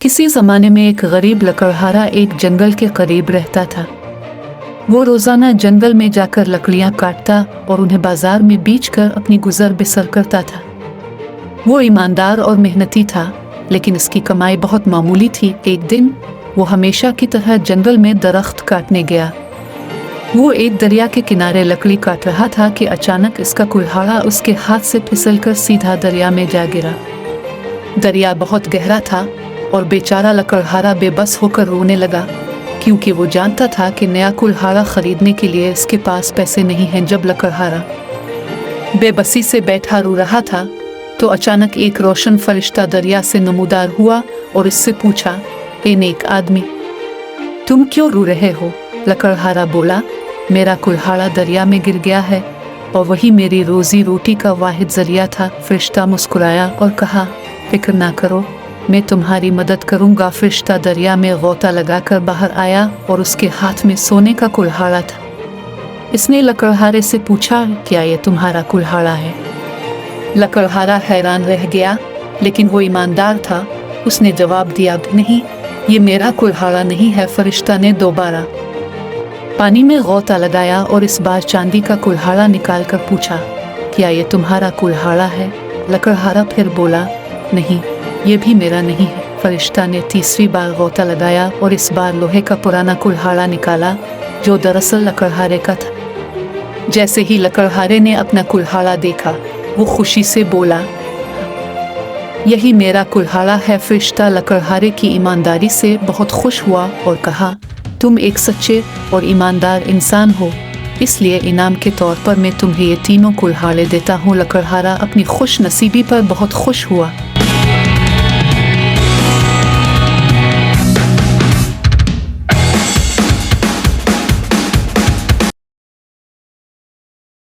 किसी ज़माने में एक गरीब लकड़हारा एक जंगल के करीब रहता था। वो रोज़ाना जंगल में जाकर लकड़ियाँ काटता और उन्हें बाजार में बेचकर अपनी गुजर बसर करता था। वो ईमानदार और मेहनती था, लेकिन इसकी कमाई बहुत मामूली थी। एक दिन वो हमेशा की तरह जंगल में दरख्त काटने गया। वो एक दरिया के किनारे लकड़ी काट रहा था कि अचानक इसका कुल्हाड़ा उसके हाथ से फिसलकर सीधा दरिया में जा गिरा। दरिया बहुत गहरा था और बेचारा लकड़हारा बेबस होकर रोने लगा, क्योंकि वो जानता था कि नया कुल्हाड़ा खरीदने के लिए इसके पास पैसे नहीं हैं। जब लकड़हारा बेबसी से बैठा रो रहा था तो अचानक एक रोशन फरिश्ता दरिया से नमूदार हुआ और इससे पूछा, ए नेक आदमी, तुम क्यों रो रहे हो? लकड़हारा बोला, मेरा कुल्हाड़ा दरिया में गिर गया है और वही मेरी रोजी रोटी का वाहिद जरिया था। फरिश्ता मुस्कुराया और कहा, फिक्र ना करो, मैं तुम्हारी मदद करूंगा। फरिश्ता दरिया में गोता लगाकर बाहर आया और उसके हाथ में सोने का कुल्हाड़ा था। इसने लकड़हारे से पूछा, क्या ये तुम्हारा कुल्हाड़ा है? लकड़हारा हैरान रह गया, लेकिन वो ईमानदार था। उसने जवाब दिया, नहीं, ये मेरा कुल्हाड़ा नहीं है। फरिश्ता ने दोबारा पानी में गोता लगाया और इस बार चांदी का कुल्हाड़ा निकाल कर पूछा, क्या ये तुम्हारा कुल्हाड़ा है? लकड़हारा फिर बोला, नहीं, ये भी मेरा नहीं है। फरिश्ता ने तीसरी बार गोता लगाया और इस बार लोहे का पुराना कुल्हाड़ा निकाला, जो दरअसल लकड़हारे का था। जैसे ही लकड़हारे ने अपना कुल्हाड़ा देखा, वो खुशी से बोला, यही मेरा कुल्हाड़ा है। फरिश्ता लकड़हारे की ईमानदारी से बहुत खुश हुआ और कहा, तुम एक सच्चे और ईमानदार इंसान हो, इसलिए इनाम के तौर पर मैं तुम्हें ये तीनों कुल्हाड़े देता हूँ। लकड़हारा अपनी खुश नसीबी पर बहुत खुश हुआ।